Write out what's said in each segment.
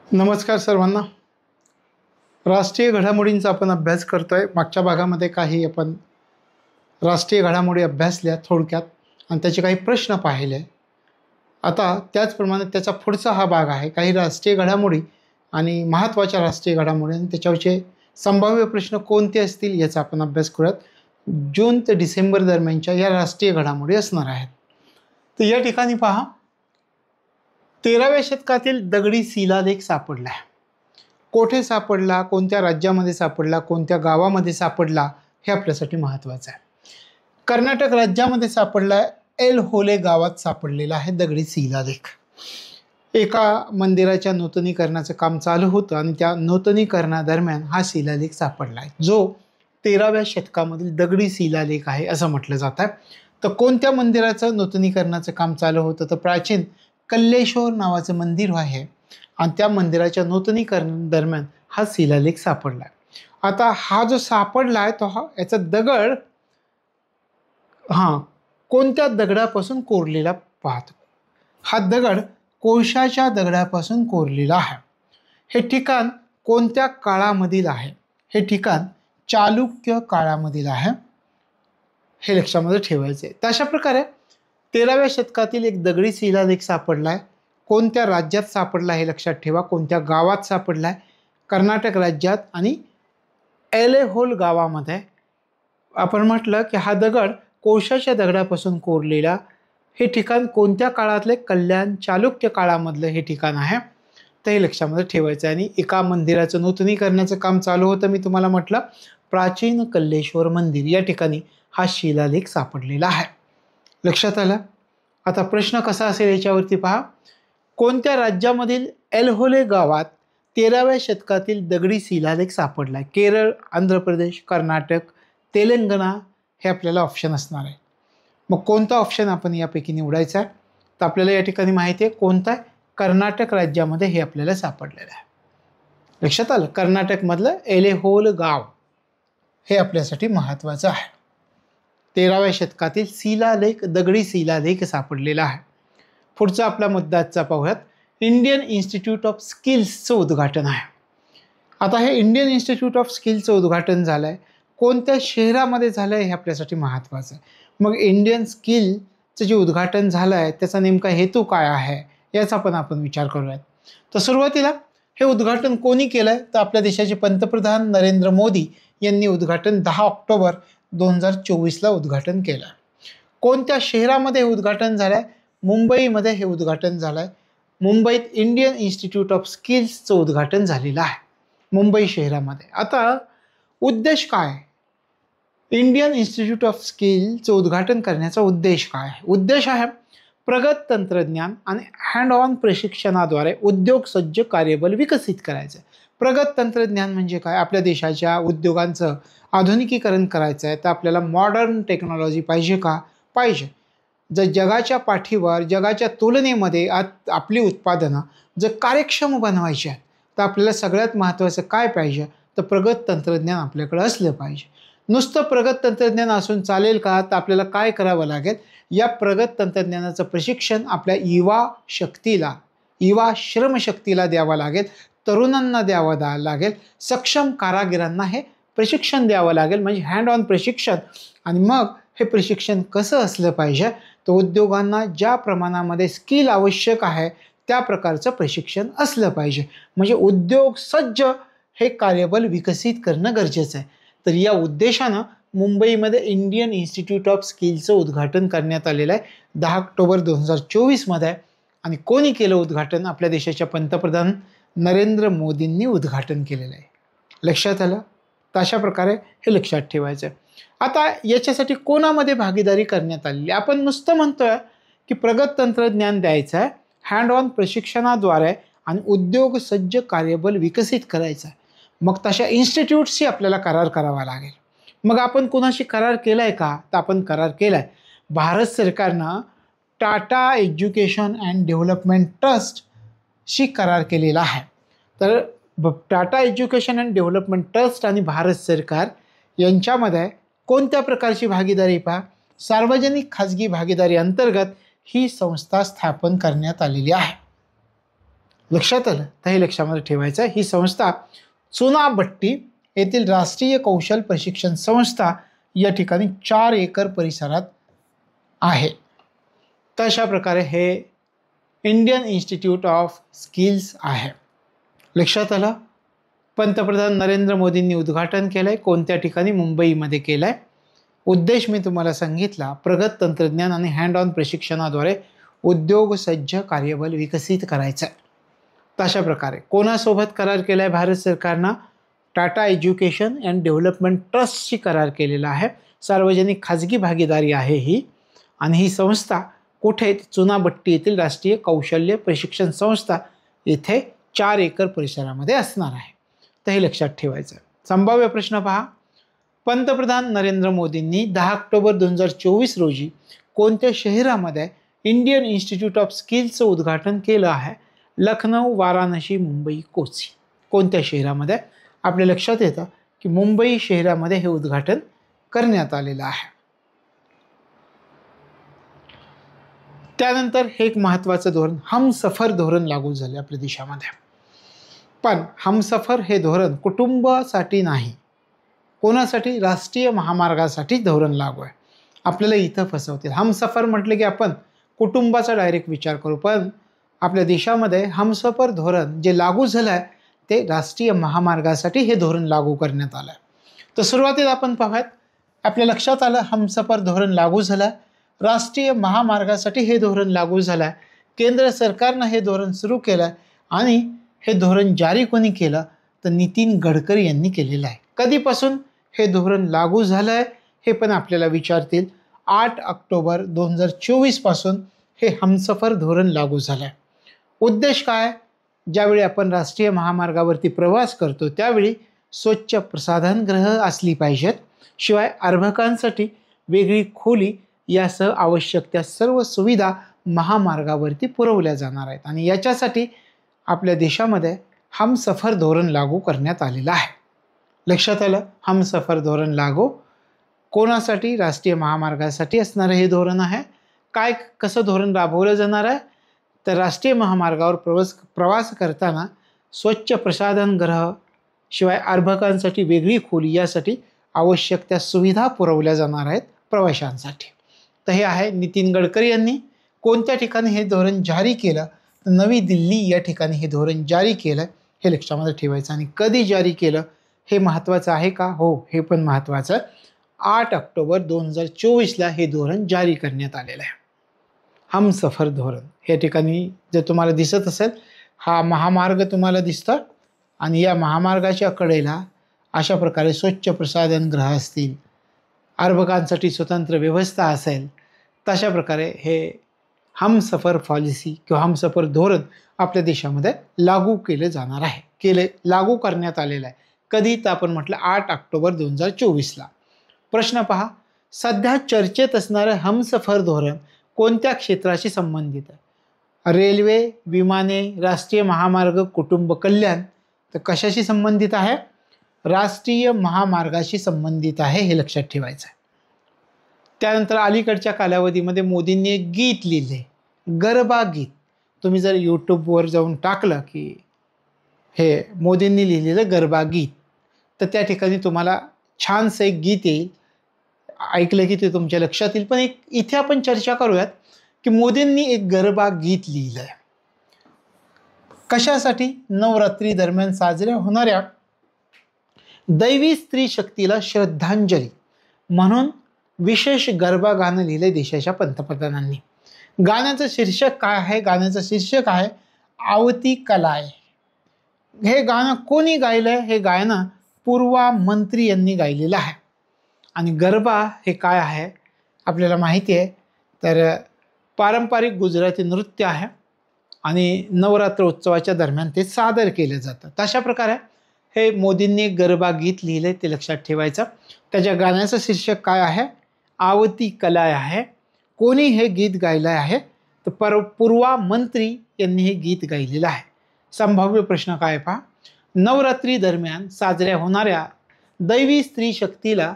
नमस्कार सर्वांना. राष्ट्रीय घडामोडींचा आपण अभ्यास करतोय. मागच्या भागामध्ये काही आपण राष्ट्रीय घडामोडी अभ्यासल्या थोडक्यात आणि त्याचे काही प्रश्न पाहिले. आता त्याचप्रमाणे त्याचा पुढचा हा भाग आहे. काही राष्ट्रीय घडामोडी आणि महत्त्वाच्या राष्ट्रीय घडामोडी आणि त्याच्यावरचे संभाव्य प्रश्न कोणते असतील याचा आपण अभ्यास करूयात. जून ते डिसेंबर दरम्यानच्या या राष्ट्रीय घडामोडी असणार आहेत. तर या ठिकाणी पहा, 13व्या शतकातील दगडी शिलालेख सापडला आहे. कोठे सापडला, कोणत्या राज्यामध्ये सापडला, कोणत्या गावामध्ये सापडला हे आपल्यासाठी महत्त्वाचं आहे. कर्नाटक राज्यामध्ये सापडला आहे. एलहोले गावात सापडलेला आहे दगडी शिलालेख. एका मंदिराच्या नूतनीकरणाचं काम चालू होतं आणि त्या नूतनीकरणादरम्यान हा शिलालेख सापडला आहे, जो 13व्या शतकामधील दगडी शिलालेख आहे असं म्हटलं जातं. तर कोणत्या मंदिराचं नूतनीकरणाचं काम चालू होतं, तर प्राचीन कल्लेश्वर नावाचं मंदिर आहे आणि त्या मंदिराच्या नूतनीकरण दरम्यान हा शिलालेख सापडला आहे. आता हा जो सापडला आहे तो याचा दगड कोणत्या दगडापासून कोरलेला पाहतो. हा दगड कोळशाच्या दगडापासून कोरलेला आहे. हे ठिकाण कोणत्या काळामधील आहे, हे ठिकाण चालुक्य काळामधील आहे, हे लक्षामध्ये ठेवायचे. तर अशा प्रकारे 13व्या शतकातील एक दगडी शिलालेख सापडला आहे. कोणत्या राज्यात सापडला हे लक्षात ठेवा. कोणत्या गावात सापडला आहे, कर्नाटक राज्यात आणि एलेहोल गावामध्ये. आपण म्हटलं की हा दगड कोळशाच्या दगडापासून कोरलेला, हे ठिकाण कोणत्या काळातले, कल्याण चालुक्य काळामधलं हे ठिकाण आहे. तर हे लक्षामध्ये ठेवायचं आहे. आणि एका मंदिराचं नूतनीकरणाचं काम चालू होतं. मी तुम्हाला म्हटलं प्राचीन कल्लेश्वर मंदिर या ठिकाणी हा शिलालेख सापडलेला आहे. लक्षात आलं. आता प्रश्न कसा असेल याच्यावरती पहा. कोणत्या राज्यामधील एलहोले गावात 13व्या शतकातील दगडी शिलालेख सापडला आहे. केरळ, आंध्र प्रदेश, कर्नाटक, तेलंगणा हे आपल्याला ऑप्शन असणार आहे. मग कोणता ऑप्शन आपण यापैकी निवडायचा आहे, तर आपल्याला या ठिकाणी माहिती आहे कोणता आहे, कर्नाटक राज्यामध्ये हे आपल्याला सापडलेलं आहे. लक्षात आलं. कर्नाटकमधलं एलेहोल गाव हे आपल्यासाठी महत्त्वाचं आहे. 13व्या शतकातील शिलालेख, दगडी शिलालेख सापडलेला आहे. पुढचा आपला मुद्दाचा पाहूयात. इंडियन इन्स्टिट्यूट ऑफ स्किल्सचं उद्घाटन आहे. आता हे इंडियन इन्स्टिट्यूट ऑफ स्किल्सचं उद्घाटन झालं आहे. कोणत्या शहरामध्ये झालं आहे हे आपल्यासाठी महत्त्वाचं आहे. मग इंडियन स्किलचं जे उद्घाटन झालं आहे त्याचा नेमका हेतू काय आहे याचा पण आपण विचार करूयात. तर सुरुवातीला हे उद्घाटन कोणी केलं आहे, तर आपल्या देशाचे पंतप्रधान नरेंद्र मोदी यांनी उद्घाटन 10 ऑक्टोबर 2024ला उद्घाटन केलं. कोणत्या शहरामध्ये हे उद्घाटन झालं आहे, मुंबईमध्ये हे उद्घाटन झालं आहे. मुंबईत इंडियन इन्स्टिट्यूट ऑफ स्किल्सचं उद्घाटन झालेलं आहे, मुंबई शहरामध्ये. आता उद्देश काय, इंडियन इन्स्टिट्यूट ऑफ स्किलचं उद्घाटन करण्याचा उद्देश काय आहे. उद्देश आहे प्रगत तंत्रज्ञान आणि हँड ऑन प्रशिक्षणाद्वारे उद्योग सज्ज कार्यबल विकसित करायचं. प्रगत तंत्रज्ञान म्हणजे काय, आपल्या देशाच्या उद्योगांचं आधुनिकीकरण करायचं आहे तर आपल्याला मॉडर्न टेक्नॉलॉजी पाहिजे का, पाहिजे. जर जगाच्या पाठीवर, जगाच्या तुलनेमध्ये आपली उत्पादनं जर कार्यक्षम बनवायची आहेत तर आपल्याला सगळ्यात महत्त्वाचं काय पाहिजे, तर प्रगत तंत्रज्ञान आपल्याकडे असलं पाहिजे. नुसतं प्रगत तंत्रज्ञान असून चालेल का, तर आपल्याला काय करावं लागेल, या प्रगत तंत्रज्ञानाचं प्रशिक्षण आपल्या युवा श्रमशक्तीला द्यावं लागेल, तरुणांना द्यावं लागेल, सक्षम कारागिरांना हे प्रशिक्षण द्यावं लागेल, म्हणजे हँड ऑन प्रशिक्षण. आणि मग हे प्रशिक्षण कसं असलं पाहिजे, तर उद्योगांना ज्या प्रमाणामध्ये स्किल आवश्यक आहे त्या प्रकारचं प्रशिक्षण असलं पाहिजे. म्हणजे उद्योग सज्ज हे कार्यबल विकसित करणं गरजेचं आहे. तर या उद्देशानं मुंबईमध्ये इंडियन इन्स्टिट्यूट ऑफ स्किलचं उद्घाटन करण्यात आलेलं आहे 10 ऑक्टोबर 2024मध्ये. आणि कोणी केलं उद्घाटन, आपल्या देशाच्या पंतप्रधान नरेंद्र मोदींनी उद्घाटन केलेलं आहे. लक्षात आलं. तर अशा प्रकारे हे लक्षात ठेवायचं आहे. आता याच्यासाठी कोणामध्ये भागीदारी करण्यात आलेली, आपण नुसतं म्हणतोय की प्रगत तंत्रज्ञान द्यायचं आहे, हँड ऑन प्रशिक्षणाद्वारे आणि उद्योग सज्ज कार्यबल विकसित करायचं आहे. मग तशा इन्स्टिट्यूट्सशी आपल्याला करार करावा लागेल. मग आपण कोणाशी करार केला आहे का, तर आपण करार केला आहे. भारत सरकारनं टाटा एज्युकेशन अँड डेव्हलपमेंट ट्रस्टशी करार केलेला आहे. तर Tata education and development trust आणि भारत सरकार यांच्यामध्ये कोणत्या प्रकारची भागीदारी पहा, सार्वजनिक खाजगी भागीदारी अंतर्गत ही संस्था स्थापन करण्यात आलेली आहे. लक्षात आलं? तर हे लक्षामध्ये ठेवायचं आहे. ही संस्था चुनाभट्टी येथील राष्ट्रीय कौशल प्रशिक्षण संस्था या ठिकाणी 4 एकर परिसरात आहे. तर अशा प्रकारे हे इंडियन इन्स्टिट्यूट ऑफ स्किल्स आहे. लक्षात आलं? पंतप्रधान नरेंद्र मोदींनी उद्घाटन केलं आहे. कोणत्या ठिकाणी? मुंबईमध्ये केलं आहे. उद्देश मी तुम्हाला सांगितला, प्रगत तंत्रज्ञान आणि हँड ऑन प्रशिक्षणाद्वारे उद्योगसज्ज कार्यबल विकसित करायचं आहे. तशा प्रकारे कोणासोबत करार केला आहे भारत सरकारनं? टाटा एज्युकेशन अँड डेव्हलपमेंट ट्रस्टशी करार केलेला आहे. सार्वजनिक खाजगी भागीदारी आहे ही. आणि ही संस्था कुठे? चुनाभट्टी येथील राष्ट्रीय कौशल्य प्रशिक्षण संस्था येथे 4 एकर परिसरामध्ये असणार आहे. तर हे लक्षात ठेवायचं. संभाव्य प्रश्न पहा. पंतप्रधान नरेंद्र मोदींनी 10 ऑक्टोबर 2024 रोजी कोणत्या शहरामध्ये इंडियन इन्स्टिट्यूट ऑफ स्किल्सचं उद्घाटन केलं आहे? लखनौ, वाराणसी, मुंबई, कोची. कोणत्या शहरामध्ये? आपल्या लक्षात येतं की मुंबई शहरामध्ये हे उद्घाटन करण्यात आलेलं आहे. त्यानंतर हे एक महत्त्वाचं धोरण हमसफर धोरण लागू झाले आपल्या देशामध्ये. पण हमसफर हे धोरण कुटुंबासाठी नाही. कोणासाठी? राष्ट्रीय महामार्गासाठी धोरण लागू आहे. आपल्याला इथं फसवतील. हमसफर म्हटलं की आपण कुटुंबाचा डायरेक्ट विचार करू, पण आपल्या देशामध्ये हमसफर धोरण जे लागू झालं आहे ते राष्ट्रीय महामार्गासाठी हे धोरण लागू करण्यात आलं आहे. तर सुरुवातीला आपण पाहूयात. आपल्या लक्षात आलं हमसफर धोरण लागू झालं आहे. राष्ट्रीय महामार्गासाठी हे धोरण लागू झालं आहे. केंद्र सरकारनं हे धोरण सुरू केलं आहे आणि हे धोरण जारी कोणी केलं? तर नितीन गडकरी यांनी केलेलं आहे. कधीपासून हे धोरण लागू झालं आहे हे पण आपल्याला विचारतील. 8 ऑक्टोबर 2024 पासून हे हमसफर धोरण लागू झालं आहे. उद्देश काय? ज्यावेळी आपण राष्ट्रीय महामार्गावरती प्रवास करतो त्यावेळी स्वच्छ प्रसाधनगृह असली पाहिजेत. शिवाय अर्भकांसाठी वेगळी खोली यासह आवश्यक त्या सर्व सुविधा महामार्गावरती पुरवल्या जाणार आहेत. आणि याच्यासाठी आपल्या देशामध्ये हमसफर धोरण लागू करण्यात आलेलं आहे. लक्षात आलं? हमसफर धोरण लागू कोणासाठी? राष्ट्रीय महामार्गासाठी असणारं हे धोरण आहे. काय कसं धोरण राबवलं जाणार आहे? तर राष्ट्रीय महामार्गावर प्रवास करताना स्वच्छ प्रसाधनगृह शिवाय अर्भकांसाठी वेगळी खोली यासाठी आवश्यक त्या सुविधा पुरवल्या जाणार आहेत प्रवाशांसाठी. तर हे आहे नितीन गडकरी यांनी कोणत्या ठिकाणी हे धोरण जारी केलं? तर नवी दिल्ली या ठिकाणी हे धोरण जारी केलं. हे लक्षामध्ये ठेवायचं. आणि कधी जारी केलं हे महत्त्वाचं आहे का? हो, हे पण महत्त्वाचं. 8 ऑक्टोबर 2024ला हे धोरण जारी करण्यात आलेलं आहे. हमसफर धोरण या ठिकाणी जर तुम्हाला दिसत असेल, हा महामार्ग तुम्हाला दिसतं आणि या महामार्गाच्या कडेला अशा प्रकारे स्वच्छ प्रसाधनगृह असतील, अर्भकांसाठी स्वतंत्र व्यवस्था असेल, तशा प्रकारे हे हमसफर पॉलिसी किंवा हमसफर धोरण आपल्या देशामध्ये लागू केले जाणार आहे. लागू करण्यात आलेलं आहे. कधी? तर आपण म्हटलं 8 ऑक्टोबर 2024ला. प्रश्न पहा. सध्या चर्चेत असणारं हमसफर धोरण कोणत्या क्षेत्राशी संबंधित आहे? रेल्वे, विमाने, राष्ट्रीय महामार्ग, कुटुंब कल्याण. तर कशाशी संबंधित आहे? राष्ट्रीय महामार्गाशी संबंधित आहे. हे लक्षात ठेवायचं आहे. त्यानंतर अलीकडच्या कालावधीमध्ये मोदींनी एक गीत लिहिले, गरबा गीत. तुम्ही जर यूट्यूबवर जाऊन टाकलं की हे मोदींनी लिहिलेलं गरबा गीत, तर त्या ठिकाणी तुम्हाला छानसं एक गीत येईल. ऐकलं की ते तुमच्या लक्षात येईल. पण इथे आपण चर्चा करूयात की मोदींनी एक गरबा गीत लिहिलं आहे. कशासाठी? नवरात्री दरम्यान साजऱ्या होणाऱ्या दैवी स्त्री शक्तीला श्रद्धांजली म्हणून विशेष गरबा गाणं लिहिलंय देशाच्या पंतप्रधानांनी. गाण्याचं शीर्षक काय आहे? गाण्याचं शीर्षक आहे आवती कलाय. हे गाणं कोणी गायलंय? हे गाणं पूर्वा मंत्री यांनी गायलेलं आहे. आणि गरबा हे काय आहे आपल्याला माहिती आहे. तर पारंपरिक गुजराती नृत्य आहे आणि नवरात्र उत्सवाच्या दरम्यान ते सादर केलं जातं. तशा प्रकारे हे मोदींनी गरबा गीत लिहिलं आहे, ते लक्षात ठेवायचं. त्याच्या गाण्याचं शीर्षक काय आहे? आवती कलाय आहे. कोणी हे गीत गायलं आहे? तर पूर्वा मंत्री यांनी हे गीत गायलेलं आहे. संभाव्य प्रश्न काय पहा. नवरात्री दरम्यान साजऱ्या होणाऱ्या दैवी स्त्री शक्तीला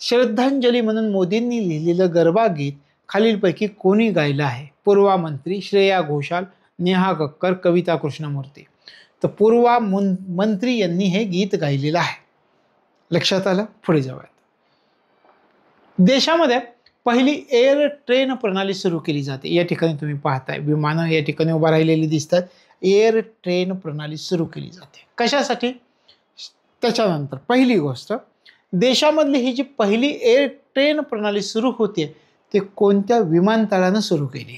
श्रद्धांजली म्हणून मोदींनी लिहिलेलं गरबा गीत खालीलपैकी कोणी गायलं आहे? पूर्वा मंत्री, श्रेया घोषाल, नेहा कक्कर, कविता कृष्णमूर्ती. तर पूर्वा मंत्री यांनी हे गीत गायलेलं आहे. लक्षात आलं? पुढे जाऊयात. देशामध्ये पहिली एअर ट्रेन प्रणाली सुरू केली जाते. या ठिकाणी तुम्ही पाहताय विमानं या ठिकाणी उभा राहिलेली दिसतात. एअर ट्रेन प्रणाली सुरू केली जाते. कशासाठी? त्याच्यानंतर पहिली गोष्ट, देशामधली ही जी पहिली एअर ट्रेन प्रणाली सुरू होते ते कोणत्या विमानतळानं सुरू केली?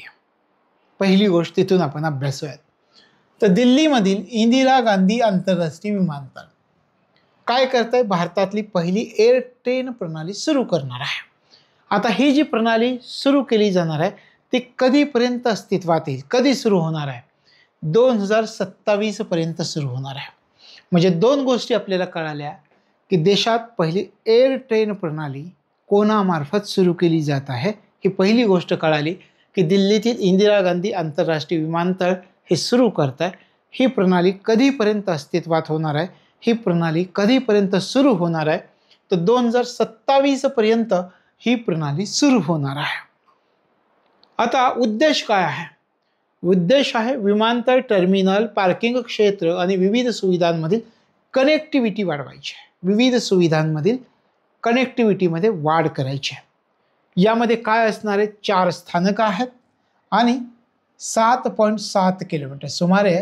पहिली गोष्ट तिथून आपण अभ्यासूयात. तर दिल्लीमधील इंदिरा गांधी आंतरराष्ट्रीय विमानतळ काय करतंय? भारतातली पहिली एअर ट्रेन प्रणाली सुरू करणार आहे. आता ही जी प्रणाली सुरू केली जाणार आहे ती कधीपर्यंत अस्तित्वात येईल? कधी सुरू होणार आहे? 2027 पर्यंत सुरू होणार आहे. म्हणजे दोन गोष्टी आपल्याला कळाल्या की देशात पहिली एअर ट्रेन प्रणाली कोणामार्फत सुरू केली जात आहे. ही पहिली गोष्ट कळाली की दिल्लीतील इंदिरा गांधी आंतरराष्ट्रीय विमानतळ हे सुरू करत आहे. ही प्रणाली कधीपर्यंत अस्तित्वात होणार आहे? ही प्रणाली कधीपर्यंत सुरू होणार आहे? तर 2027 पर्यंत ही प्रणाली सुरू होणार आहे. आता उद्देश काय आहे? उद्देश आहे विमानतळ, टर्मिनल, पार्किंग क्षेत्र आणि विविध सुविधांमधील कनेक्टिव्हिटी वाढवायची आहे. विविध सुविधांमधील कनेक्टिव्हिटीमध्ये वाढ करायची आहे. यामध्ये काय असणार आहे? 4 स्थानकं आहेत आणि 7.7 किलोमीटर, सुमारे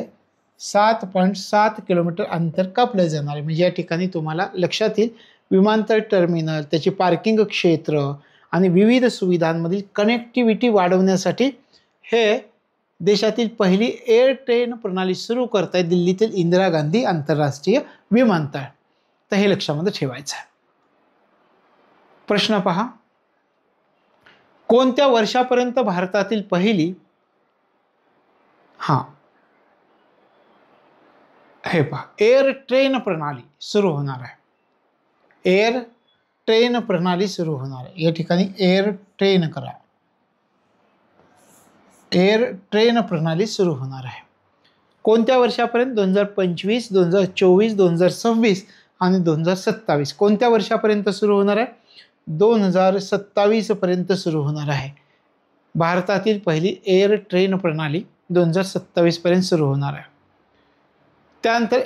7.7 किलोमीटर अंतर कापलं जाणार आहे. म्हणजे या ठिकाणी तुम्हाला लक्षात येईल विमानतळ, टर्मिनल, त्याचे पार्किंग क्षेत्र आणि विविध सुविधांमधील कनेक्टिव्हिटी वाढवण्यासाठी हे देशातील पहिली एअर ट्रेन प्रणाली सुरू करत आहे दिल्लीतील इंदिरा गांधी आंतरराष्ट्रीय विमानतळ. तर हे लक्षामध्ये ठेवायचं आहे. प्रश्न पहा, कोणत्या वर्षापर्यंत भारतातील पहिली हे पहा एअर ट्रेन प्रणाली सुरू होणार आहे? एअर ट्रेन प्रणाली सुरू होणार आहे. या ठिकाणी एअर ट्रेन करा. एअर ट्रेन प्रणाली सुरू होणार आहे. कोणत्या वर्षापर्यंत? 2025, 2024, 2026 आणि 2027. कोणत्या वर्षापर्यंत सुरू होणार आहे? 2027 पर्यंत सुरू होणार आहे. भारतातील पहिली एअर ट्रेन प्रणाली 2027 पर्यंत सुरू होणार आहे. त्यानंतर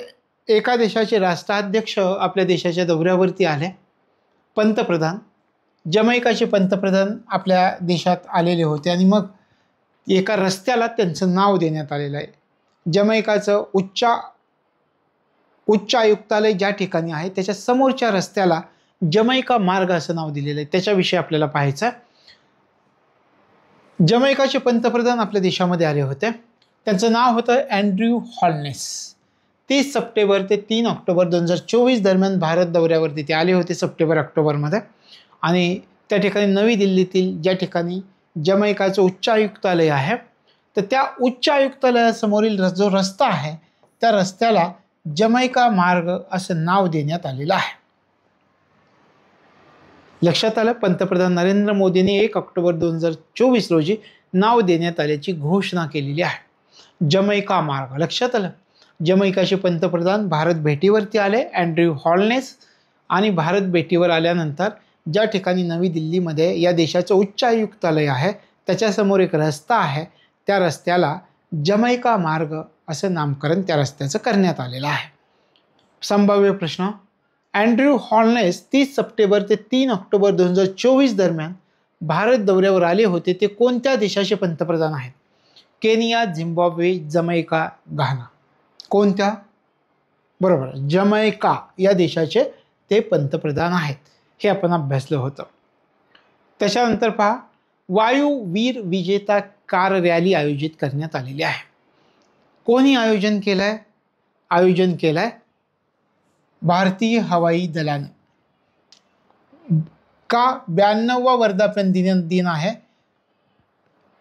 एका देशाचे राष्ट्राध्यक्ष आपल्या देशाच्या दौऱ्यावरती आले. पंतप्रधान, जमैकाचे पंतप्रधान आपल्या देशात आलेले होते आणि मग एका रस्त्याला त्यांचं नाव देण्यात आलेलं आहे. जमैकाचं उच्च आयुक्तालय ज्या ठिकाणी आहे त्याच्या समोरच्या रस्त्याला जमैका मार्ग असं नाव दिलेलं आहे. त्याच्याविषयी आपल्याला पाहायचं आहे. जमैकाचे पंतप्रधान आपल्या देशामध्ये आले होते. त्यांचं नाव होतं अँड्र्यू हॉलनेस. 30 सप्टेंबर ते 3 ऑक्टोबर 2024 दरम्यान भारत दौऱ्यावरती ते आले होते, सप्टेंबर-ऑक्टोबरमध्ये. आणि त्या ठिकाणी नवी दिल्लीतील ज्या ठिकाणी जमैकाचं उच्च आयुक्तालय आहे तर त्या उच्च आयुक्तालयासमोरील जो रस्ता आहे त्या रस्त्याला जमैका मार्ग असं नाव देण्यात आलेलं आहे. लक्षात आलं? पंतप्रधान नरेंद्र मोदींनी 1 ऑक्टोबर 2024 रोजी नाव देण्यात आल्याची घोषणा केलेली आहे. जमैका मार्ग. लक्षात आलं? जमैकाचे पंतप्रधान भारत भेटीवरती आले, अँड्र्यू हॉलनेस. आणि भारत भेटीवर आल्यानंतर ज्या ठिकाणी नवी दिल्लीमध्ये या देशाचं उच्च आयुक्तालय आहे त्याच्यासमोर एक रस्ता आहे, त्या रस्त्याला जमैका मार्ग असं नामकरण त्या रस्त्याचं करण्यात आलेलं आहे. संभाव्य प्रश्न, अँड्र्यू हॉलनेस 30 सप्टेंबर ते 3 ऑक्टोबर 2024 दरम्यान भारत दौऱ्यावर आले होते. ते कोणत्या देशाचे पंतप्रधान आहेत? केनिया, झिम्बाब्वे, जमैका, घाना. कोणत्या? बरोबर, जमैका या देशाचे ते पंतप्रधान आहेत. हे आपण अभ्यासलं होतं. त्याच्यानंतर पहा, वायुवीर विजेता कार रॅली आयोजित करण्यात आलेली आहे. कोणी आयोजन केलंय? आयोजन केलंय भारतीय हवाई दलाने. का? 92वा वर्धापन दिन आहे.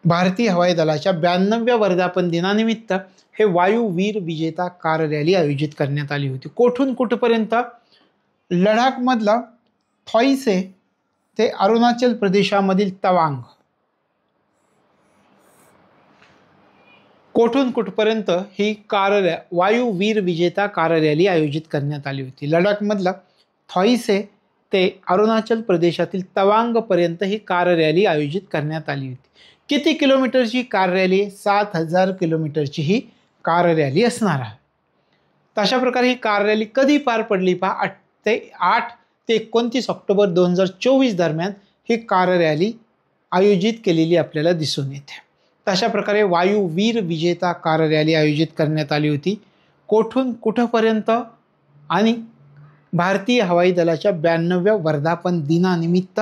भारतीय हवाई दलाच्या 92व्या वर्धापन दिनानिमित्त हे वायुवीर विजेता कार रॅली आयोजित करण्यात आली होती. कोठून कुठपर्यंत? लडाखमधला थॉईसे ते अरुणाचल प्रदेशामधील तवांग. कोठून कुठपर्यंत ही वायुवीर विजेता कार रॅली आयोजित करण्यात आली होती? लडाखमधला थॉईसे ते अरुणाचल प्रदेशातील तवांगपर्यंत ही कार रॅली आयोजित करण्यात आली होती. किती किलोमीटरची कार रॅली? 7,000 किलोमीटरची ही कार रॅली असणार आहे. तशा प्रकारे ही कार रॅली कधी पार पडली? 8 ते 29 ऑक्टोबर 2024 दरम्यान ही कार रॅली आयोजित केलेली आपल्याला दिसून येते. तशा प्रकारे वायुवीर विजेता कार रॅली आयोजित करण्यात आली होती. कोठून कुठंपर्यंत? आणि भारतीय हवाई दलाच्या 92व्या वर्धापन दिनानिमित्त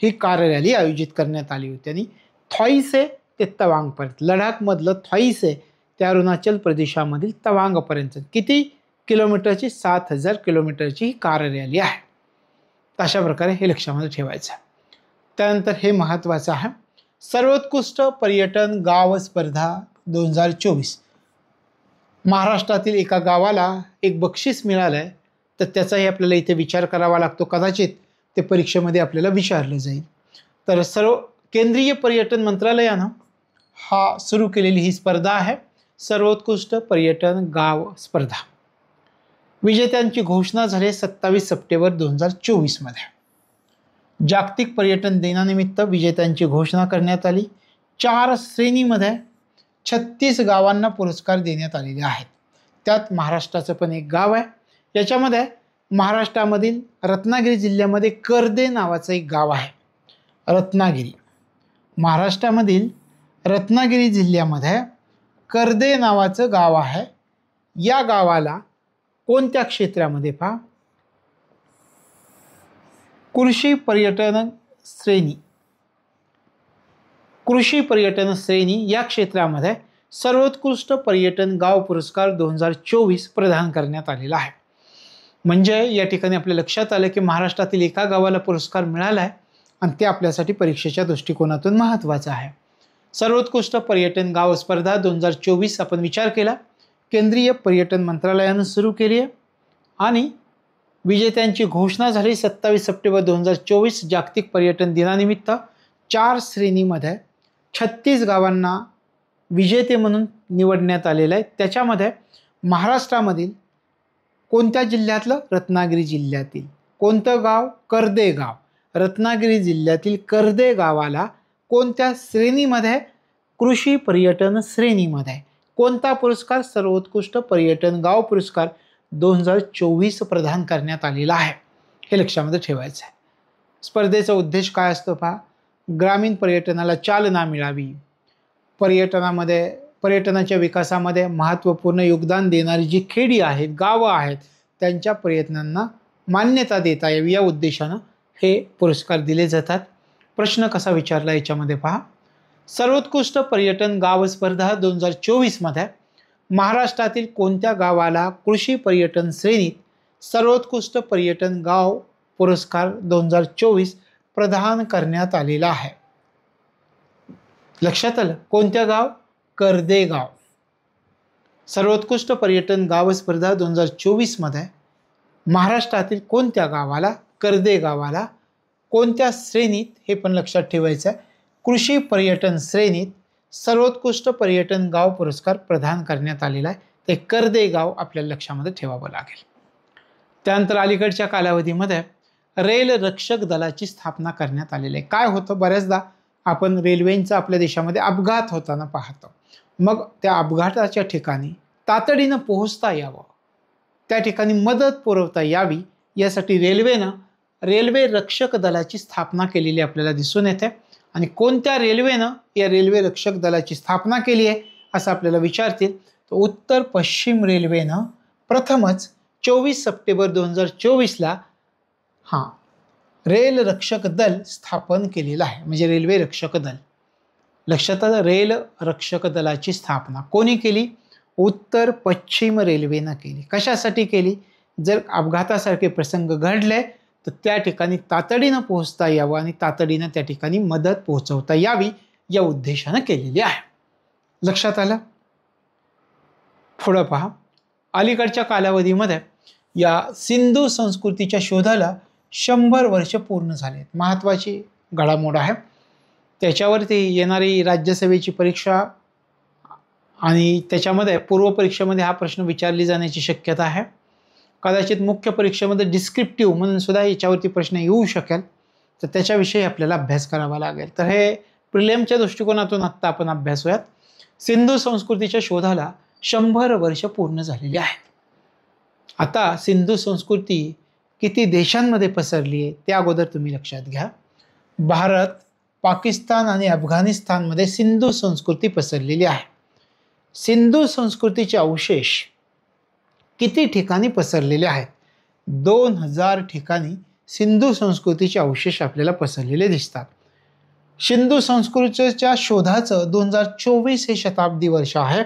ही कार रॅली आयोजित करण्यात आली होती. आणि थॉईसे ते तवांगपर्यंत, लडाखमधलं थॉईसे ते अरुणाचल प्रदेशामधील तवांगपर्यंत किती किलोमीटरची? 7,000 किलोमीटरची ही कार रॅली आहे. अशा प्रकारे हे लक्षामध्ये ठेवायचं आहे. त्यानंतर हे महत्त्वाचं आहे, सर्वोत्कृष्ट पर्यटन गाव स्पर्धा 2024. महाराष्ट्रातील एका गावाला एक बक्षीस मिळालं आहे, तर त्याचाही आपल्याला इथे विचार करावा लागतो. कदाचित ते परीक्षेमध्ये आपल्याला विचारलं जाईल. तर केंद्रीय पर्यटन मंत्रालयानं सुरू केलेली ही स्पर्धा आहे, सर्वोत्कृष्ट पर्यटन गाव स्पर्धा. विजेत्यांची घोषणा झाली 27 सप्टेंबर 2024 मध्ये. जागतिक पर्यटन दिनानिमित्त विजेत्यांची घोषणा करण्यात आली. 4 श्रेणीमध्ये 36 गावांना पुरस्कार देण्यात आलेले आहेत. त्यात महाराष्ट्राचं पण एक गाव आहे. याच्यामध्ये महाराष्ट्रामधील रत्नागिरी जिल्ह्यामध्ये कर्दे नावाचं एक गाव आहे. रत्नागिरी, महाराष्ट्रामधील रत्नागिरी जिल्ह्यामध्ये कर्दे नावाचं गाव आहे. या गावाला कोणत्या क्षेत्रामध्ये? कृषी पर्यटन श्रेणी, कृषी पर्यटन श्रेणी या क्षेत्रामध्ये सर्वोत्कृष्ट पर्यटन गाव पुरस्कार 2024 प्रदान करण्यात आलेला आहे. म्हणजे या ठिकाणी आपल्या लक्षात आलं की महाराष्ट्रातील एका गावाला पुरस्कार मिळाला आहे आणि ते आपल्यासाठी परीक्षेच्या दृष्टिकोनातून महत्त्वाचं आहे. सर्वोत्कृष्ट पर्यटन गाव स्पर्धा 2024 आपण विचार केला, केंद्रीय पर्यटन मंत्रालयानं सुरू केली आहे आणि विजेत्यांची घोषणा झाली 27 सप्टेंबर 2024. जागतिक पर्यटन दिनानिमित्त 4 श्रेणीमध्ये 36 गावांना विजेते म्हणून निवडण्यात आलेलं आहे. त्याच्यामध्ये महाराष्ट्रामधील कोणत्या जिल्ह्यातलं? रत्नागिरी जिल्ह्यातील. कोणतं गाव? कर्दे गाव. रत्नागिरी जिल्ह्यातील कर्दे गावाला कोणत्या श्रेणीमध्ये? कृषी पर्यटन श्रेणीमध्ये. कोणता पुरस्कार? सर्वोत्कृष्ट पर्यटन गाव पुरस्कार 2024 प्रदान करण्यात आलेला आहे. हे लक्षामध्ये ठेवायचं आहे. स्पर्धेचा उद्देश काय असतो? ग्रामीण पर्यटनाला चालना मिळावी, पर्यटनाच्या विकासामध्ये महत्त्वपूर्ण योगदान देणारी जी खेडी आहेत, गावं आहेत, त्यांच्या प्रयत्नांना मान्यता देता यावी या उद्देशानं हे पुरस्कार दिले जातात. प्रश्न कसा विचारला याच्यामध्ये? सर्वोत्कृष्ट पर्यटन गाव स्पर्धा 2024 मध्ये महाराष्ट्रातील कोणत्या गावाला कृषी पर्यटन श्रेणीत सर्वोत्कृष्ट पर्यटन गाव पुरस्कार 2024 प्रदान करण्यात आलेला आहे? लक्षात आलं? कोणत्या गाव? कर्दे गाव. सर्वोत्कृष्ट पर्यटन गाव स्पर्धा 2024 मध्ये महाराष्ट्रातील कोणत्या गावाला? कर्दे गावाला. कोणत्या श्रेणीत? हे पण लक्षात ठेवायचं आहे. कृषी पर्यटन श्रेणीत सर्वोत्कृष्ट पर्यटन गाव पुरस्कार प्रदान करण्यात आलेला आहे. ते कर्दे गाव आपल्याला लक्षामध्ये ठेवावं लागेल. त्यानंतर अलीकडच्या कालावधीमध्ये रेल रक्षक दलाची स्थापना करण्यात आलेली आहे. काय होतं? बऱ्याचदा आपण रेल्वेंचा आपल्या देशामध्ये अपघात होताना पाहतो. मग त्या अपघाताच्या ठिकाणी तातडीनं पोहोचता यावं, त्या ठिकाणी मदत पुरवता यावी, यासाठी रेल्वेनं रेल्वे रक्षक दलाची स्थापना केलेली आपल्याला दिसून येते. आणि कोणत्या रेल्वेनं या रेल्वे रक्षक दलाची स्थापना केली आहे असं आपल्याला विचारतील, तर उत्तर पश्चिम रेल्वेनं प्रथमच 24 सप्टेंबर 2024ला रेल रक्षक दल स्थापन केलेलं आहे. म्हणजे रेल्वे रक्षक दल. लक्षात आलं? रेल रक्षक दलाची स्थापना कोणी केली? उत्तर पश्चिम रेल्वेनं केली. कशासाठी केली? जर अपघातासारखे प्रसंग घडले तर त्या ठिकाणी तातडीनं पोहोचता यावं आणि तातडीनं त्या ठिकाणी मदत पोहोचवता यावी या उद्देशानं केलेली आहे. लक्षात आलं? पुढं पहा. अलीकडच्या कालावधीमध्ये या सिंधू संस्कृतीच्या शोधाला 100 वर्ष पूर्ण झालेत. महत्त्वाची घडामोड आहे. त्याच्यावरती येणारी राज्यसभेची परीक्षा आणि त्याच्यामध्ये पूर्वपरीक्षेमध्ये हा प्रश्न विचारली जाण्याची शक्यता आहे. कदाचित मुख्य परीक्षेमध्ये डिस्क्रिप्टिव्ह म्हणून सुद्धा याच्यावरती प्रश्न येऊ शकेल. तर त्याच्याविषयी आपल्याला अभ्यास करावा लागेल. तर हे प्रिलियमच्या दृष्टिकोनातून आत्ता आपण अभ्यासूयात. सिंधू संस्कृतीच्या शोधाला 100 वर्ष पूर्ण झालेली आहेत. आता सिंधू संस्कृती किती देशांमध्ये पसरली आहे त्या अगोदर तुम्ही लक्षात घ्या. भारत, पाकिस्तान आणि अफगाणिस्तानमध्ये सिंधू संस्कृती पसरलेली आहे. सिंधू संस्कृतीचे अवशेष किती ठिकाणी पसरलेले आहेत? 2000 ठिकाणी सिंधू संस्कृतीचे अवशेष आपल्याला पसरलेले दिसतात. सिंधू संस्कृतीच्या शोधाचं 2024 हे शताब्दी वर्ष आहे.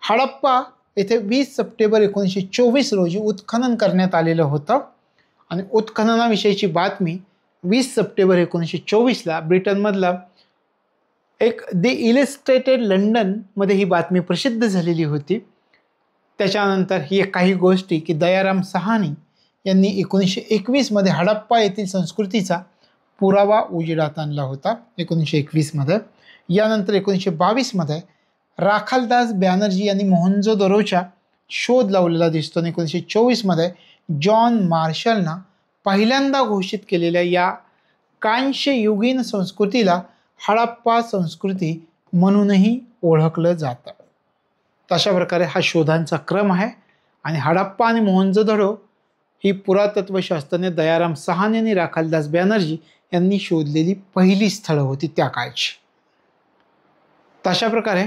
हडप्पा येथे 20 सप्टेंबर 1924 रोजी उत्खनन करण्यात आलेलं होतं आणि उत्खननाविषयीची बातमी 20 सप्टेंबर 1924ला ब्रिटनमधला एक द इलिस्ट्रेटेड लंडनमध्ये ही बातमी प्रसिद्ध झालेली होती. त्याच्यानंतर ही काही गोष्टी की दयाराम सहानी यांनी 1921मध्ये हडप्पा येथील संस्कृतीचा पुरावा उजेडात आणला होता 1921मध्ये. यानंतर 1922मध्ये राखालदास बॅनर्जी यांनी मोहनजोदरोचा शोध लावलेला दिसतो. 1924मध्ये जॉन मार्शलना पहिल्यांदा घोषित केलेल्या या कांस्ययुगीन संस्कृतीला हडप्पा संस्कृती म्हणूनही ओळखलं जातं. तशा प्रकारे हा शोधांचा क्रम आहे आणि हडप्पा आणि मोहनजोदडो ही पुरातत्वशास्त्रज्ञ दयाराम सहानी आणि राखालदास बॅनर्जी यांनी शोधलेली पहिली स्थळं होती त्या काळची. तशा प्रकारे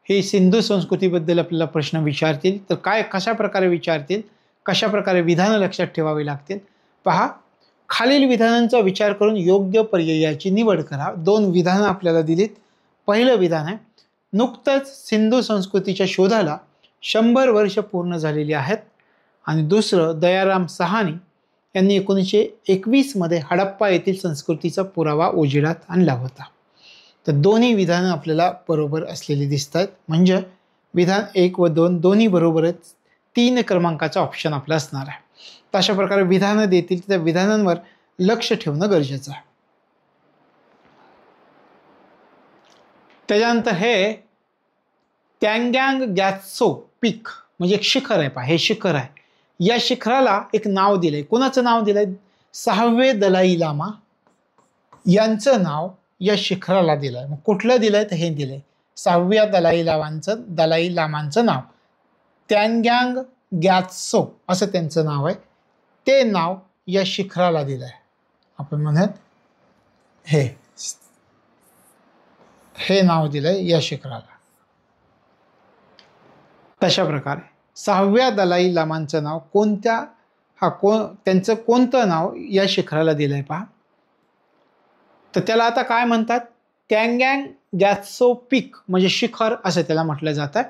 ही सिंधू संस्कृतीबद्दल आपल्याला प्रश्न विचारतील तर कशा प्रकारे विचारतील, कशा प्रकारे विधानं लक्षात ठेवावी लागतील पहा. खालील विधानांचा विचार करून योग्य पर्यायाची निवड करा. 2 विधानं आपल्याला दिलीत. पहिलं विधान आहे, नुकतंच सिंधू संस्कृतीच्या शोधाला 100 वर्ष पूर्ण झालेली आहेत. आणि दुसरं, दयाराम सहानी यांनी 1921मध्ये हडप्पा येथील संस्कृतीचा पुरावा उजेडात आणला होता. तर दोन्ही विधानं आपल्याला बरोबर असलेली दिसत आहेत. म्हणजे विधान 1 व 2 दोन्ही बरोबरच 3 क्रमांकाचा ऑप्शन आपला असणार आहे. तशा प्रकारे विधानं देतील त्या विधानांवर लक्ष ठेवणं गरजेचं आहे. त्याच्यानंतर हे त्यांग्यांग ग्यात्सो पीक म्हणजे एक शिखर आहे. पहा, हे शिखर आहे. या शिखराला एक नाव दिलंय. कोणाचं नाव दिलंय? 6वे दलाई लामा यांचं नाव या शिखराला दिलंय. मग कुठलं दिलंय? तर हे दिलंय 6व्या दलाई लामांचं नाव त्यांग्यांग ग्यात्सो असं त्यांचं नाव आहे. ते नाव या शिखराला दिलंय. आपण म्हणत हे नाव दिलंय या शिखराला. तशा प्रकारे 6व्या दलाई लामांचं नाव त्यांचं कोणतं नाव या शिखराला दिलंय पहा. तर त्याला आता काय म्हणतात? त्यांग्यांग ग्यात्सो पीक म्हणजे शिखर असं त्याला म्हटलं जातं.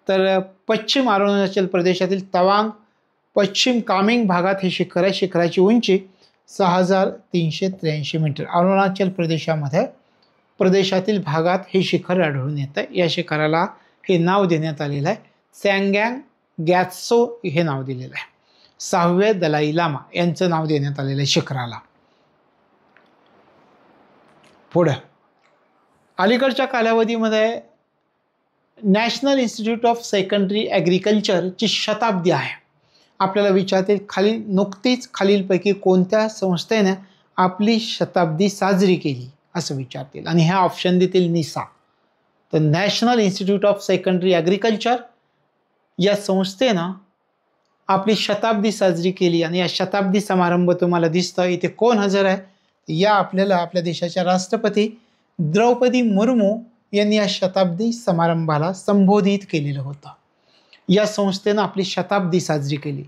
तर पश्चिम अरुणाचल प्रदेशातील तवांग पश्चिम कामेंग भागात हे शिखर आहे. शिखराची उंची 6383 मीटर. अरुणाचल प्रदेशातील भागात हे शिखर आढळून येतं. या शिखराला हे नाव देण्यात आलेलं आहे. त्यांग्यांग ग्यात्सो हे नाव दिलेलं आहे. 6वे दलाई लामा यांचं नाव देण्यात आलेलं आहे शिखराला. पुढे अलीकडच्या कालावधीमध्ये नॅशनल इन्स्टिट्यूट ऑफ सेकंडरी ॲग्रिकल्चरची शताब्दी आहे. आपल्याला विचारतील नुकतीच खालीलपैकी कोणत्या संस्थेने आपली शताब्दी साजरी केली असं विचारतील आणि ह्या ऑप्शन देतील निसा. तर national institute of secondary agriculture या संस्थेनं आपली शताब्दी साजरी केली आणि या शताब्दी समारंभ तुम्हाला दिसतं. इथे कोण हजर आहे? या आपल्या देशाच्या राष्ट्रपती द्रौपदी मुर्मू यांनी या शताब्दी समारंभाला संबोधित केलेलं होतं. या संस्थेनं आपली शताब्दी साजरी केली.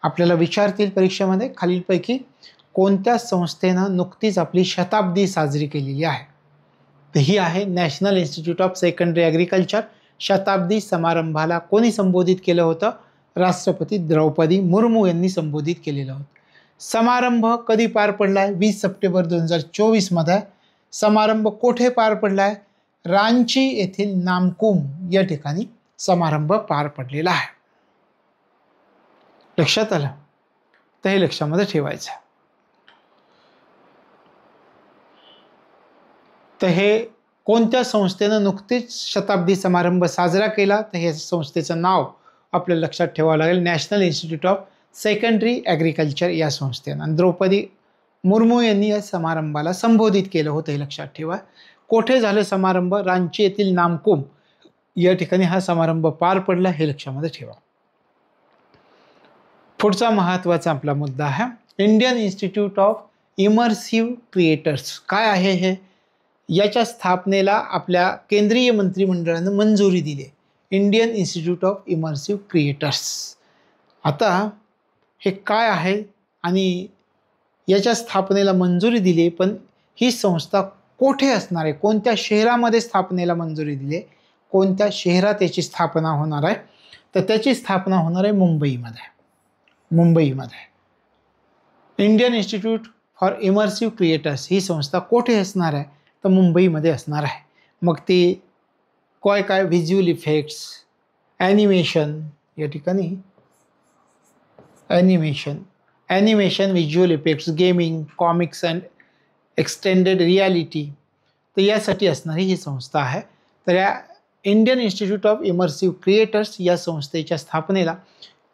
आपल्याला विचारतील परीक्षेमध्ये खालीलपैकी कोणत्या संस्थेनं नुकतीच आपली शताब्दी साजरी केलेली आहे? तर ही आहे national institute of secondary agriculture. शताब्दी समारंभाला कोणी संबोधित केलं होतं? राष्ट्रपती द्रौपदी मुर्मू यांनी संबोधित केलेलं होतं. समारंभ कधी पार पडलाय? 20 सप्टेंबर 2024मध्ये. समारंभ कोठे पार पडलाय? रांची येथील नामकुम या ठिकाणी समारंभ पार पडलेला आहे. लक्षात आलं? तर हे लक्षामध्ये ठेवायचं. तर हे कोणत्या संस्थेनं नुकतीच शताब्दी समारंभ साजरा केला? तर हे संस्थेचं नाव आपल्याला लक्षात ठेवावं लागेल. National institute of secondary agriculture या संस्थेनं. आणि द्रौपदी मुर्मू यांनी या समारंभाला संबोधित केलं होतं हे लक्षात ठेवा. कोठे झाले समारंभ? रांची येथील नामकुम या ठिकाणी हा समारंभ पार पडला, हे लक्षामध्ये ठेवा. पुढचा महत्त्वाचा आपला मुद्दा आहे Indian institute of immersive creators. काय आहे हे? याच्या स्थापनेला आपल्या केंद्रीय मंत्रिमंडळानं मंजुरी दिली. Indian institute of immersive creators. आता हे काय आहे आणि याच्या स्थापनेला मंजुरी दिली, पण ही संस्था कोठे असणार आहे? कोणत्या शहरामध्ये स्थापनेला मंजुरी दिली? कोणत्या शहरात याची स्थापना होणार आहे? तर त्याची स्थापना होणार आहे मुंबईमध्ये. Indian institute for immersive creators ही संस्था कोठे असणार आहे? तर मुंबईमध्ये असणार आहे. मग ती काय व्हिज्युअल इफेक्ट्स, ॲनिमेशन, या ठिकाणी animation, visual effects, gaming, comics and extended reality, तर यासाठी असणारी ही संस्था आहे. तर या Indian institute of immersive creators या संस्थेच्या स्थापनेला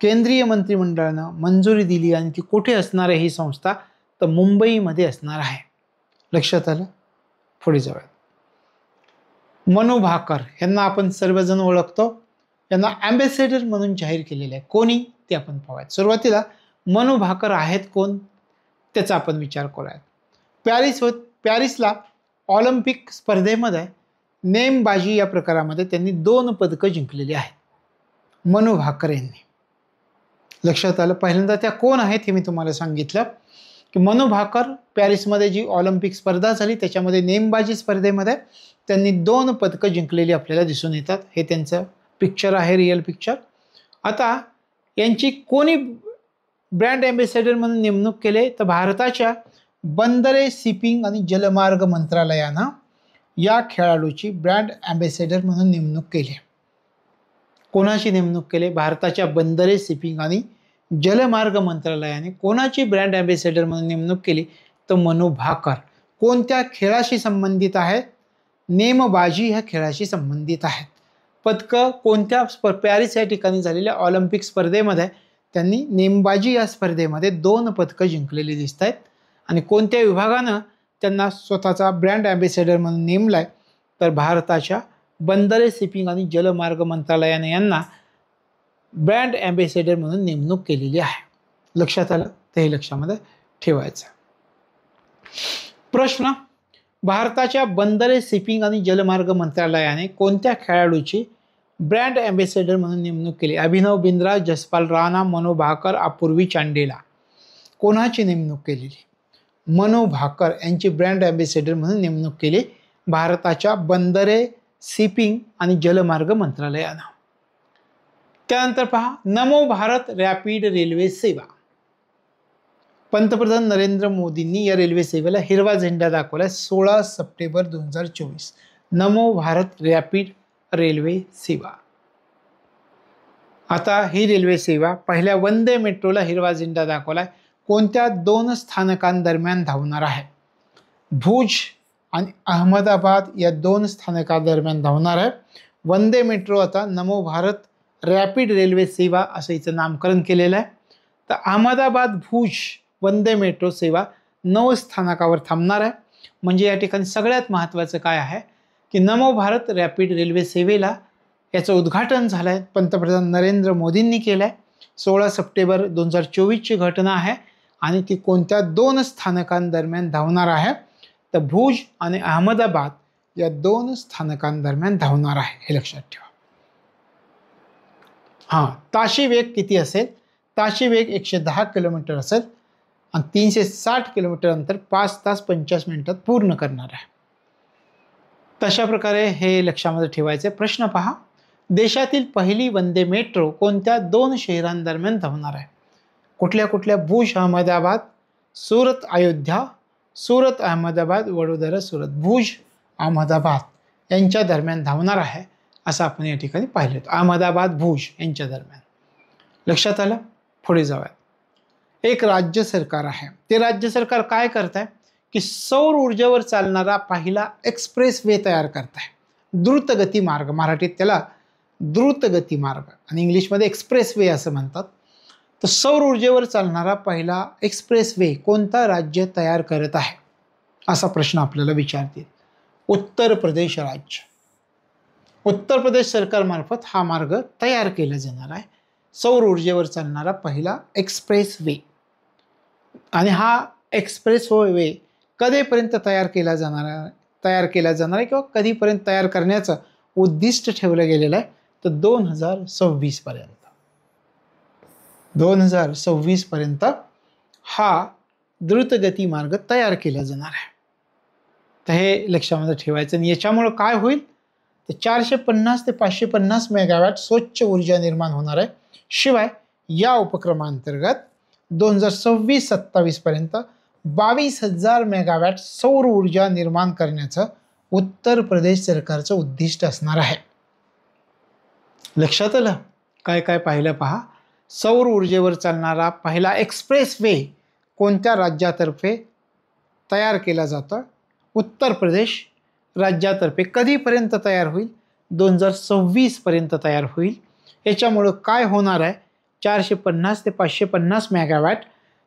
केंद्रीय मंत्रिमंडळानं मंजुरी दिली आणि ती कुठे असणार आहे ही संस्था? तर मुंबईमध्ये असणार आहे. लक्षात आलं? पुढे जाऊया. मनू भाकर यांना आपण सर्वजण ओळखतो. यांना ॲम्बेसेडर म्हणून जाहीर केलेलं आहे. कोणी? ते आपण पाहूयात. सुरुवातीला मनू भाकर आहेत कोण? त्याचा आपण विचार करूयात. पॅरिसला ऑलिम्पिक स्पर्धेमध्ये नेमबाजी या प्रकारामध्ये त्यांनी 2 पदकं जिंकलेली आहेत. मनू भाकर यांनी. लक्षात आलं? पहिल्यांदा त्या कोण आहेत हे मी तुम्हाला सांगितलं की मनू भाकर पॅरिसमध्ये जी ऑलिम्पिक स्पर्धा झाली त्याच्यामध्ये नेमबाजी स्पर्धेमध्ये त्यांनी 2 पदकं जिंकलेली आपल्याला दिसून येतात. हे त्यांचं पिक्चर आहे, रिअल पिक्चर. आता यांची कोणी ब्रँड ॲम्बेसेडर म्हणून नेमणूक केले? तर भारताच्या बंदरे, शिपिंग आणि जलमार्ग मंत्रालयानं या खेळाडूची ब्रँड ॲम्बेसेडर म्हणून नेमणूक केली. कोणाची नेमणूक केली? भारताच्या बंदरे, शिपिंग आणि जलमार्ग मंत्रालयाने कोणाची ब्रँड ॲम्बेसेडर म्हणून नेमणूक केली? तर मनू भाकर. कोणत्या खेळाशी संबंधित आहे? नेमबाजी ह्या खेळाशी संबंधित आहेत. पदकं कोणत्या पॅरिस या ठिकाणी झालेल्या ऑलिम्पिक स्पर्धेमध्ये त्यांनी नेमबाजी या स्पर्धेमध्ये 2 पदकं जिंकलेली दिसत आहेत. आणि कोणत्या विभागानं त्यांना स्वतःचा ब्रँड ॲम्बेसेडर म्हणून नेमला आहे? तर भारताच्या बंदरे, शिपिंग आणि जलमार्ग मंत्रालयाने यांना ब्रँड ॲम्बेसेडर म्हणून नेमणूक केलेली आहे. लक्षात आलं? तर हे लक्षामध्ये ठेवायचं. प्रश्न: भारताच्या बंदरे, शिपिंग आणि जलमार्ग मंत्रालयाने कोणत्या खेळाडूची ब्रँड ॲम्बेसेडर म्हणून नेमणूक केली? अभिनव बिंद्रा, जसपाल राणा, मनू भाकर, अपूर्वी चांडेला. कोणाची नेमणूक केलेली? मनू भाकर यांची ब्रँड ॲम्बेसेडर म्हणून नेमणूक केली भारताच्या बंदरे, शिपिंग आणि जलमार्ग मंत्रालयानं. त्यानंतर पहा, नमो भारत रॅपिड रेल्वे सेवा. पंतप्रधान नरेंद्र मोदींनी या रेल्वे सेवेला हिरवा झेंडा दाखवला 16 सप्टेंबर 2024. नमो भारत रॅपिड रेल्वे सेवा. आता ही रेल्वे सेवा पहिल्या वंदे मेट्रोला हिरवा झेंडा दाखवलाय. कोणत्या 2 स्थानकांदरम्यान धावणार आहे? भुज आणि अहमदाबाद या 2 स्थानकादरम्यान धावणार आहे. वंदे मेट्रो आता नमो भारत रॅपिड रेल्वे सेवा असं हिचं नामकरण केलेलं आहे. तर अहमदाबाद भुज वंदे मेट्रो सेवा 9 स्थानकावर थांबणार आहे. म्हणजे या ठिकाणी सगळ्यात महत्त्वाचं काय आहे की नमो भारत रॅपिड रेल्वे सेवेला याचं उद्घाटन झालं आहे, पंतप्रधान नरेंद्र मोदींनी केलं आहे. 16 सप्टेंबर 2024ची घटना आहे आणि ती कोणत्या 2 स्थानकांदरम्यान धावणार आहे? तर भुज आणि अहमदाबाद या 2 स्थानकांदरम्यान धावणार आहे, हे लक्षात ठेवा. ताशी वेग किती असेल? ताशी वेग 110 किलोमीटर असेल आणि 360 किलोमीटर अंतर 5 तास 50 मिनिटात पूर्ण करणार आहे. तशा प्रकारे हे लक्षामध्ये ठेवायचे. प्रश्न पहा, देशातील पहिली वंदे मेट्रो कोणत्या 2 शहरांदरम्यान धावणार आहे? कुठल्या? भुज अहमदाबाद, सुरत अयोध्या, सुरत अहमदाबाद, वडोदरा सुरत. भुज अहमदाबाद यांच्या दरम्यान धावणार आहे असं आपण या ठिकाणी पाहिलं. अहमदाबाद भुज यांच्या दरम्यान. लक्षात आलं? पुढे जाऊया. एक राज्य सरकार आहे. ते राज्य सरकार काय करत आहे की सौर ऊर्जेवर चालणारा पहिला एक्सप्रेस वे तयार करत आहे. द्रुतगती मार्ग, मराठीत त्याला द्रुतगती मार्ग आणि इंग्लिशमध्ये एक्सप्रेस वे असं म्हणतात. तर सौर ऊर्जेवर चालणारा पहिला एक्सप्रेस वे कोणता राज्य तयार करत आहे असा प्रश्न आपल्याला विचारतील. उत्तर प्रदेश राज्य. उत्तर प्रदेश सरकारमार्फत हा मार्ग तयार केला जाणार आहे. सौर ऊर्जेवर चालणारा पहिला एक्सप्रेस वे. आणि हा एक्सप्रेस वे कधीपर्यंत तयार केला जाणार आहे किंवा कधीपर्यंत तयार करण्याचं उद्दिष्ट ठेवलं गेलेलं आहे, तर 2026 पर्यंत. 2026 पर्यंत हा द्रुतगती मार्ग तयार केला जाणार आहे. तर हे लक्षामध्ये ठेवायचं. आणि याच्यामुळं काय होईल, तर 450 ते 550 मेगावॅट स्वच्छ ऊर्जा निर्माण होणार आहे. शिवाय या उपक्रमांतर्गत 2026-27 पर्यंत 22,000 मेगावॅट सौर ऊर्जा निर्माण करण्याचं उत्तर प्रदेश सरकारचं उद्दिष्ट असणार आहे. लक्षात आलं? काय काय पाहिलं पहा. सौर ऊर्जेवर चालणारा पहिला एक्सप्रेस वे कोणत्या राज्यातर्फे तयार केला जातो? उत्तर प्रदेश राज्यातर्फे. कधीपर्यंत तयार होईल? 2026 पर्यंत तयार होईल. याच्यामुळं काय होणार आहे, 450 ते 550 मेगावॅट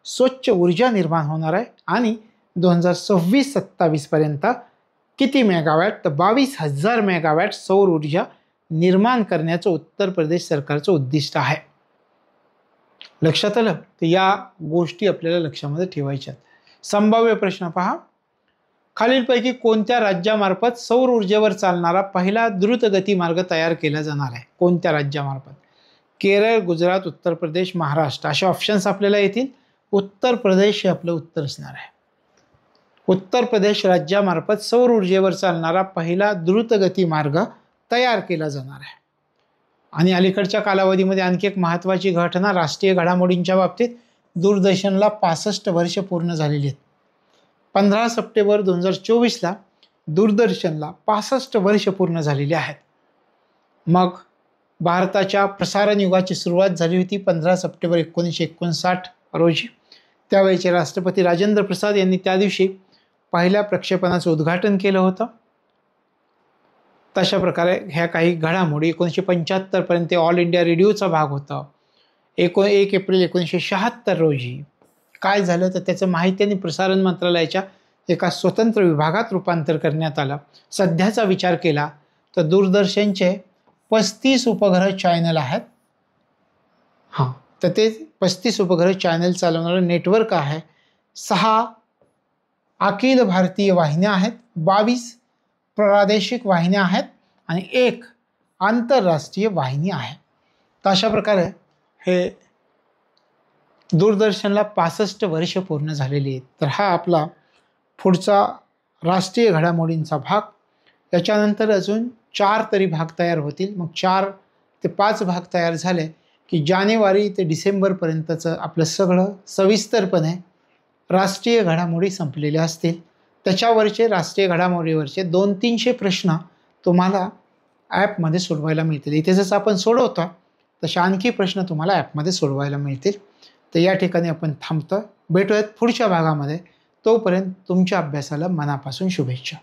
स्वच्छ ऊर्जा निर्माण होणार आहे. आणि 2026-27 पर्यंत किती मेगावॅट, तर 22,000 मेगावॅट सौर ऊर्जा निर्माण करण्याचं उत्तर प्रदेश सरकारचं उद्दिष्ट आहे. लक्षात आलं? तर या गोष्टी आपल्याला लक्षामध्ये ठेवायच्या. संभाव्य प्रश्न पहा. खालीलपैकी कोणत्या राज्यामार्फत सौर ऊर्जेवर चालणारा पहिला द्रुतगती मार्ग तयार केला जाणार आहे? कोणत्या राज्यामार्फत? केरळ, गुजरात, उत्तर प्रदेश, महाराष्ट्र असे ऑप्शन्स आपल्याला येतील. उत्तर प्रदेश हे आपलं उत्तर असणार आहे. उत्तर प्रदेश राज्यामार्फत सौर ऊर्जेवर चालणारा पहिला द्रुतगती मार्ग तयार केला जाणार आहे. आणि अलीकडच्या कालावधीमध्ये आणखी एक महत्त्वाची घटना राष्ट्रीय घडामोडींच्या बाबतीत. दूरदर्शनला 65 वर्ष पूर्ण झालेली आहेत. 15 सप्टेंबर 2024ला दूरदर्शनला 65 वर्ष पूर्ण झालेली आहेत. मग भारताच्या प्रसारण युगाची सुरुवात झाली होती 15 सप्टेंबर 1959 रोजी. त्यावेळेचे राष्ट्रपती राजेंद्र प्रसाद यांनी त्या दिवशी पहिल्या प्रक्षेपणाचं उद्घाटन केलं होतं. तशा प्रकारे ह्या काही घडामोडी 1975 पर्यंत ऑल इंडिया रेडिओचा भाग होता. 1 एप्रिल 1976 रोजी काय झालं, तर त्याचं माहिती आणि प्रसारण मंत्रालयाच्या एका स्वतंत्र विभागात रूपांतर करण्यात आलं. सध्याचा विचार केला तर दूरदर्शनचे 35 उपग्रह चॅनल आहेत. तर ते 35 उपग्रह चॅनल चालवणारं नेटवर्क आहे. 6 अखिल भारतीय वाहिन्या आहेत, 22 प्रादेशिक वाहिन्या आहेत आणि 1 आंतरराष्ट्रीय वाहिनी आहे. तर अशा प्रकारे हे दूरदर्शनला 65 वर्ष पूर्ण झालेली आहेत. तर हा आपला पुढचा राष्ट्रीय घडामोडींचा भाग. याच्यानंतर अजून 4 तरी भाग तयार होतील. मग 4 ते 5 भाग तयार झाले की जानेवारी ते डिसेंबरपर्यंतचं आपलं सगळं सविस्तरपणे राष्ट्रीय घडामोडी संपलेल्या असतील. त्याच्यावरचे राष्ट्रीय घडामोडीवरचे 200-300 प्रश्न तुम्हाला ॲपमध्ये सोडवायला मिळतील. इथे जसं आपण सोडवतो तसे आणखी प्रश्न तुम्हाला ॲपमध्ये सोडवायला मिळतील. तर या ठिकाणी आपण थांबतो. भेटूयात पुढच्या भागामध्ये. तोपर्यंत तुमच्या अभ्यासाला मनापासून शुभेच्छा.